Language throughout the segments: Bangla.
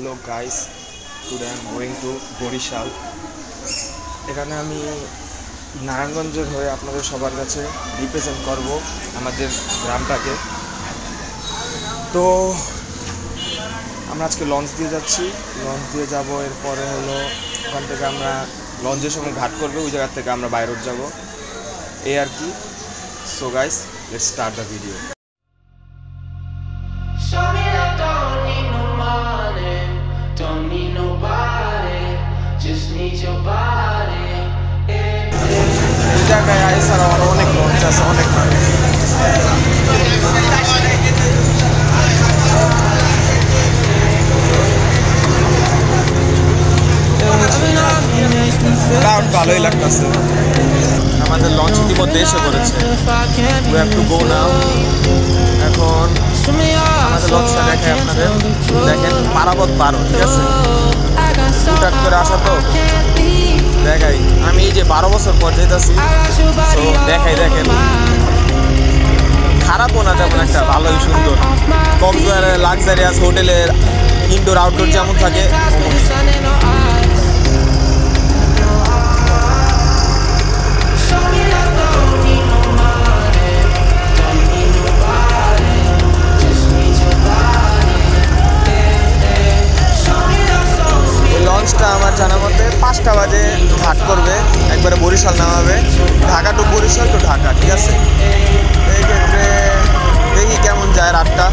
Hello guys, today I am going to Barishal. এখানে আমি নারায়ণগঞ্জের হয়ে আপনাদের সবার কাছে রিপ্রেজেন্ট করব আমাদের গ্রামটাকে। তো আমরা আজকে লঞ্চ দিয়ে যাচ্ছি, লঞ্চ দিয়ে যাব। এরপরে হলো ওখান থেকে আমরা লঞ্চের সময় ঘাট করবে, ওই জায়গা থেকে আমরা বাই রোড যাব, এই আর কি। So guys, let's start the video. এই জায়গায় আইসার আমার অনেক লঞ্চ আছে, অনেক ক্রাউড ভালোই লাগতেছে। আমাদের লঞ্চ ইতিমধ্যে এসে পড়েছে। We have to go now। এখন আমাদের লঞ্চটা দেখে আপনাদের দেখেন, পারাবত 12, ঠিক আছে? হুটাট করে আসা তো দেখাই। আমি এই যে 12 বছর পর যেতেছি, তো দেখাই। দেখেন, খারাপও না তেমন একটা, ভালোই সুন্দর। কক্সবাজারের লাক্সারিয়াস হোটেলের ইনডোর আউটডোর যেমন থাকে, আমার জানা মতে 5টা বাজে ঘাট করবে, একবারে বরিশাল নামাবে। ঢাকা টু বরিশাল টু ঢাকা, ঠিক আছে? এই ক্ষেত্রে দেখি কেমন যায় রাতটা।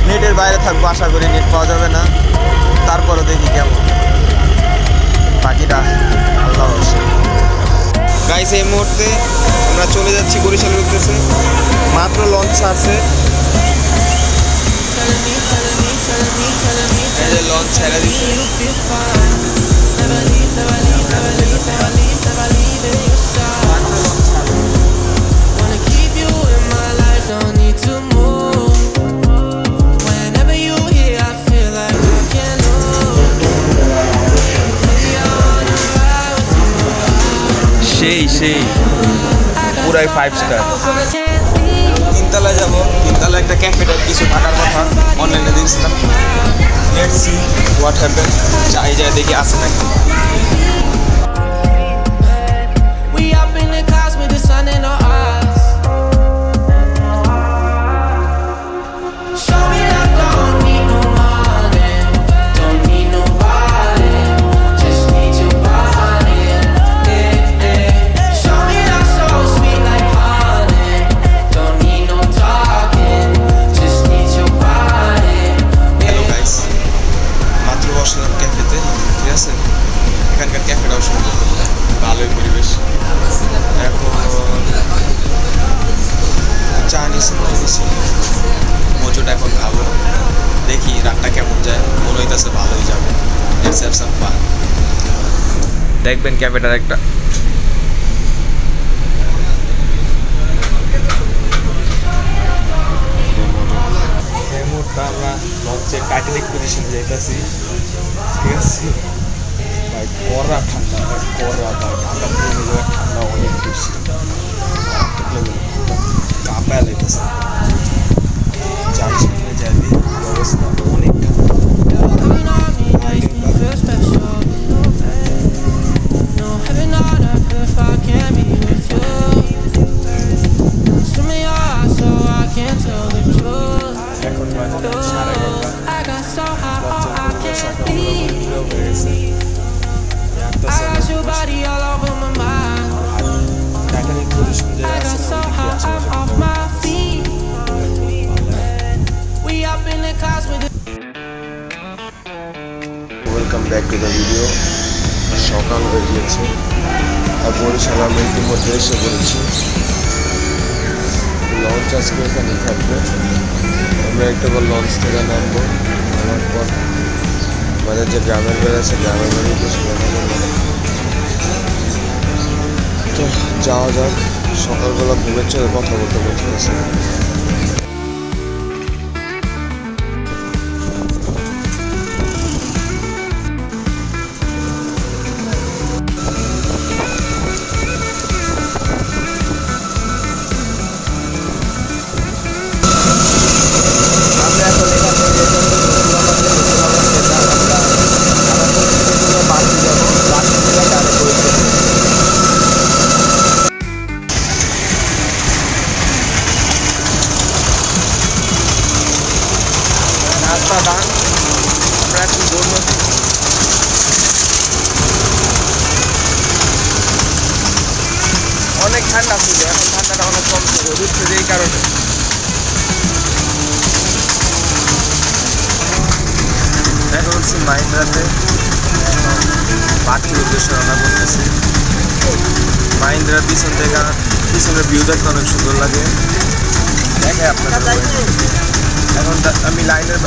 নেটের বাইরে থাকবো, আশা করি নেট পাওয়া যাবে না, তারপরও দেখি কেমন। বাকিটা আল্লাহ ভরসা। গাইস, এই মুহূর্তে আমরা চলে যাচ্ছি বরিশালের উদ্দেশ্যে। মাত্র লঞ্চ ছাড়ছে, এই যে লঞ্চ ছেড়ে দিচ্ছে। সেই পুরাই 5 স্টার। তিনতলায় যাবো, তিনতলায় একটা ক্যাফেটার কিছু থাকার কথা অনলাইনে দেখছিলাম। Let's see what happen. যাই যায় দেখি আছে নাকি। এখানকার ক্যাফেটাও সুন্দর, ভালোই পরিবেশ। এখন চা নিচ্ছি, মজুটা এখন খাবো। দেখি রাতটা কেমন যায়, মনে হইতেছে ভালোই যাবে। দেখবেন ক্যাফেটার একটা এই মুহূর্তে আমরা লঞ্চের টাইটানিক পজিশনে যাইতেছি, ঠিক আছে? ভাই কড়া ঠান্ডা, ভাই কড়া, ভাই ঢাকা থেকে ঠান্ডা অনেক বেশি, কাঁপায় লেগেছে। যার সামনে যাবি অবস্থা অনেক এখন বাজে 11:30। Welcome back to the video. সকাল হয়ে গিয়েছে আর বরিশাল আমরা ইতিমধ্যে এসে পড়েছি। লঞ্চ আজকে এখানেই থাকবে। আমরা একটা লঞ্চ থেকে নামবো, নামার পর আমাদের যে গ্রামের বাড়ি আছে, গ্রামের বাড়ি তো যাওয়া যাক। সকালবেলা ঘুমের চলে কথা বলতে বলতে আছে। আমরা এখন এখান থেকে ঠান্ডা ছিল, এখন ঠান্ডাটা অনেক কম ছিল, উঠছে এই কারণে। এখন হচ্ছে মাহিন্দ্রাতে, এখন পার্কের উদ্দেশ্যে রওনা করতেছি। মাহিন্দ্রার পিছন থেকে পিছনের ভিউ দেখতে অনেক সুন্দর লাগে, দেখে আপনাদের। এখন আমি লাইনের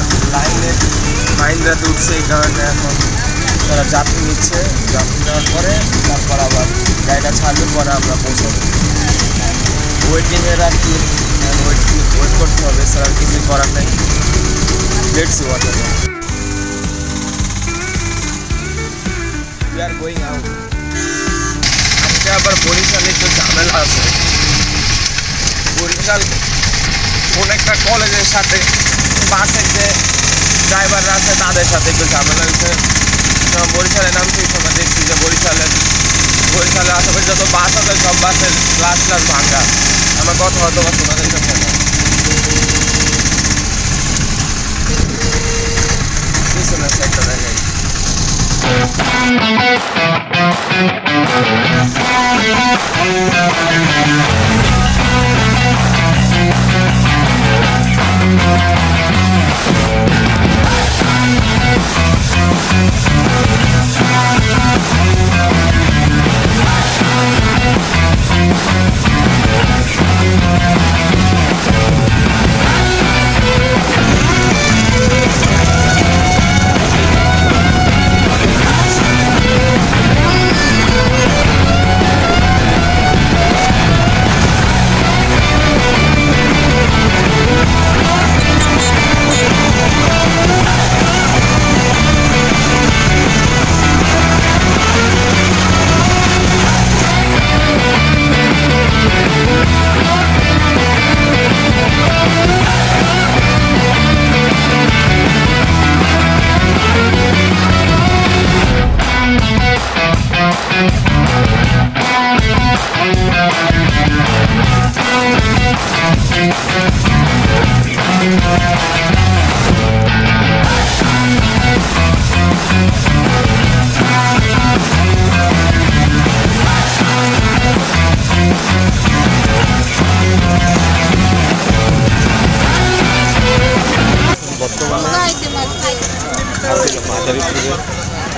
মাহিন্দ্রাতে উঠছি, এই কারণে এখন তারা যাত্রী নিচ্ছে। যাত্রী নেওয়ার পরে তারপর আবার গাড়িটা ছাড়লে পরে আমরা পৌঁছাবো। ওয়েটিংয়ের আর কি ওয়েট করতে হবে, স্যার আর কিছুই করার নেই। Let's see what happens. We are going out. আজকে আবার বরিশালে একটু ঝামেলা আছে। বরিশাল কোন একটা কলেজের সাথে বাসের যে ড্রাইভাররা আছে তাদের সাথে একটু ঝামেলা হয়েছে। বরিশালে নামছি, তোমরা দেখছি যে বরিশালে আশেপাশে যত বাস আছে সব বাসের গ্লাস ভাঙা। আমার কথা হয়তো বা তোমাদের সাথে না, পিছনের সাইডটা দেখাই।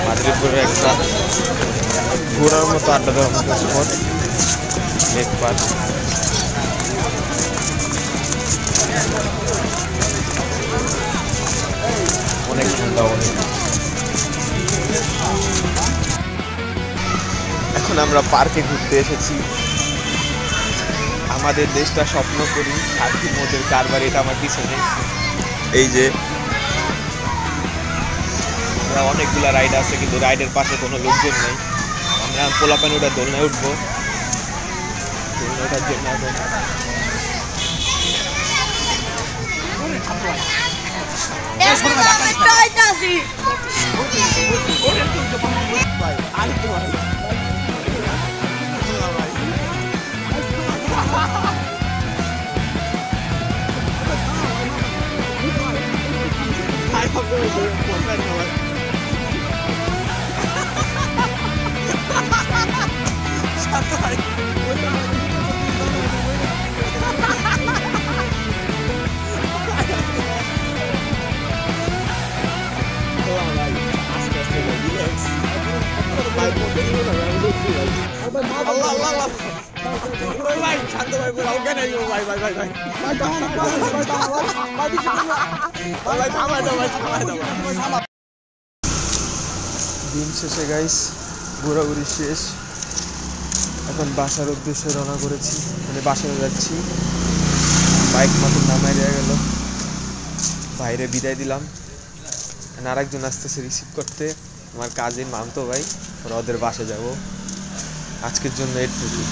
মাদারীপুরের একটা ঘোরার মতো আড্ডা দেওয়ার মতো স্পট, লেক পার্ক। অনেক ঠান্ডা, অনেক। এখন আমরা পার্কে ঘুরতে এসেছি। আমাদের দেশটা স্বপ্ন করি, সাথী মোদের কারবার, এটা আমার পিছনে। এই যে অনেকগুলা রাইড আছে, কিন্তু রাইডের পাশে কোনো লোকজন নেই। আমরা পোলাপানি ওটা দোলনায় উঠবো, দোলনাটার জন্য দিন শেষে গাইস, ঘোরাঘুরি শেষ। এখন বাসার উদ্দেশ্যে রওনা করেছি, মানে বাসায় যাচ্ছি। বাইক মতো নামাই দেওয়া গেল, বাইরে বিদায় দিলাম। আর একজন আসতেছে রিসিভ করতে, আমার কাজিন মামতো ভাই, ওরা ওদের বাসে যাব। আজকের জন্য এটুকু।